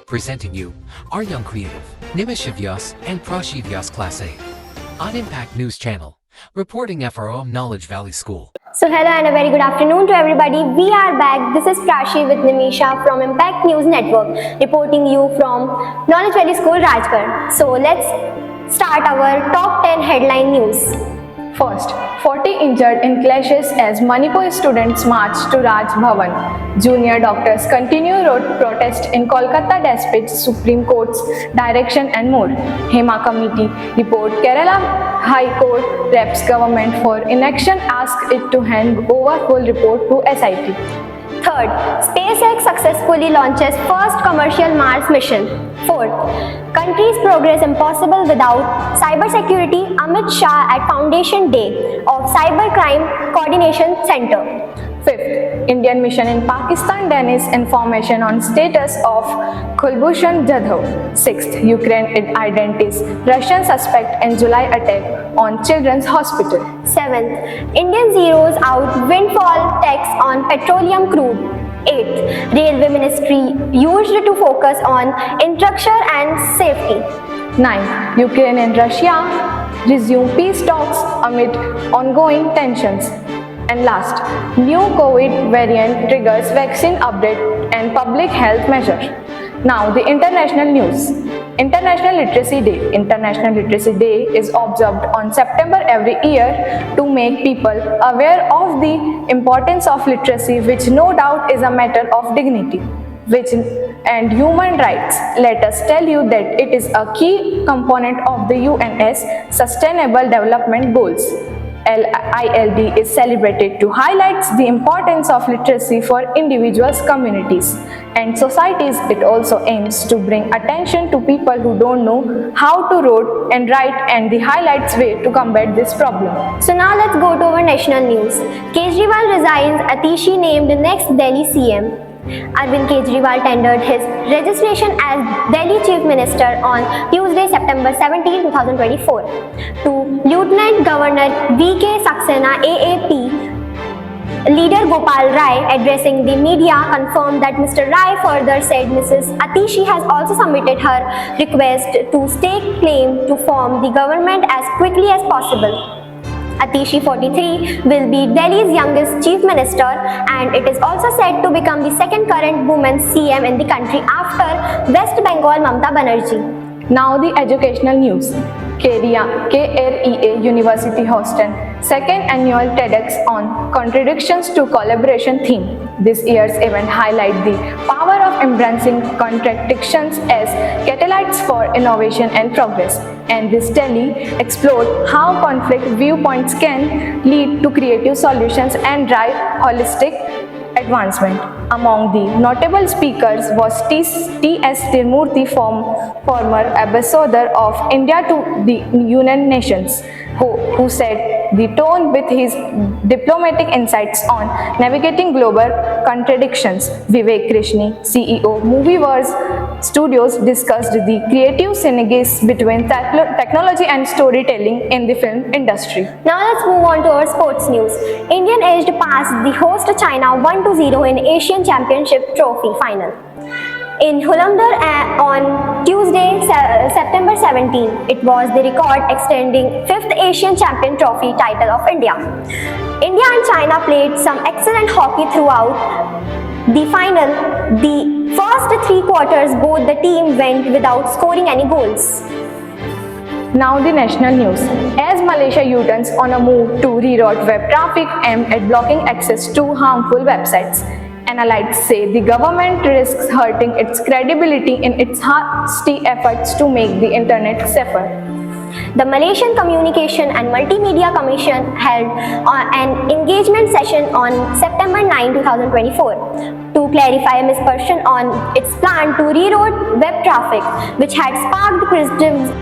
presenting you our young creative, Nimish Vyas and Prashi Vyas Class A. On Impact News Channel, reporting FROM Knowledge Valley School. So hello and a very good afternoon to everybody. We are back. This is Prashi with Nimisha from Impact News Network, reporting you from Knowledge Valley School, Rajgarh. So let's start our top 10 headline news. First, 40 injured in clashes as Manipur students march to Raj Bhavan. Junior doctors continue road protest in Kolkata despite Supreme Court's direction and more. Hema Committee report Kerala High Court reps government for inaction, asked it to hand over full report to SIT. Third, SpaceX successfully launches first commercial Mars mission. Fourth, country's progress impossible without cybersecurity. Amit Shah at Foundation Day of Cybercrime Coordination Center. Fifth, Indian mission in Pakistan denies information on status of Kulbhushan Jadhav. Sixth, Ukraine identifies Russian suspect in July attack on Children's Hospital. Seventh, Indian zeroes out windfall tax on petroleum crude. 8th, Railway Ministry used to focus on infrastructure and safety. 9th, Ukraine and Russia resume peace talks amid ongoing tensions. And last, new COVID variant triggers vaccine update and public health measure. Now the international news. International Literacy Day. International Literacy Day is observed on September every year to make people aware of the importance of literacy, which no doubt is a matter of dignity and human rights. Let us tell you that it is a key component of the UN's Sustainable Development Goals. ILD is celebrated to highlight the importance of literacy for individuals, communities, and societies. It also aims to bring attention to people who don't know how to read and write and the highlights way to combat this problem. So now let's go to our national news. Kejriwal resigns, Atishi named next Delhi CM. Arvind Kejriwal tendered his resignation as Delhi Chief Minister on Tuesday, September 17, 2024 to Lieutenant Governor V.K. Saxena. AAP leader Gopal Rai, addressing the media, confirmed that Mr. Rai further said Mrs. Atishi has also submitted her request to stake claim to form the government as quickly as possible. Atishi, 43, will be Delhi's youngest chief minister, and it is also said to become the second current woman CM in the country after West Bengal Mamata Banerjee. Now the educational news. KREA University hosted second annual TEDx on contradictions to collaboration theme. This year's event highlights the power of embracing contradictions as catalysts for innovation and progress. And this Delhi explored how conflict viewpoints can lead to creative solutions and drive holistic advancement. Among the notable speakers was T.S. Tirumurthy, former ambassador of India to the United Nations, who set the tone with his diplomatic insights on navigating global contradictions. Vivek Krishna, CEO Movieverse Studios, discussed the creative synergies between technology and storytelling in the film industry. Now let's move on to our sports news. Indian edged past the host China 1-0 in Asian Championship Trophy final. In Ulaanbaatar on Tuesday, September 17, it was the record extending 5th Asian Champion Trophy title of India. India and China played some excellent hockey throughout the final. The first 3 quarters, both the team went without scoring any goals. Now the national news. As Malaysia U-turns on a move to reroute web traffic aimed at blocking access to harmful websites, analysts say the government risks hurting its credibility in its hasty efforts to make the internet safer. The Malaysian Communication and Multimedia Commission held an engagement session on September 9, 2024 to clarify a misperception on its plan to reroute web traffic, which had sparked criticism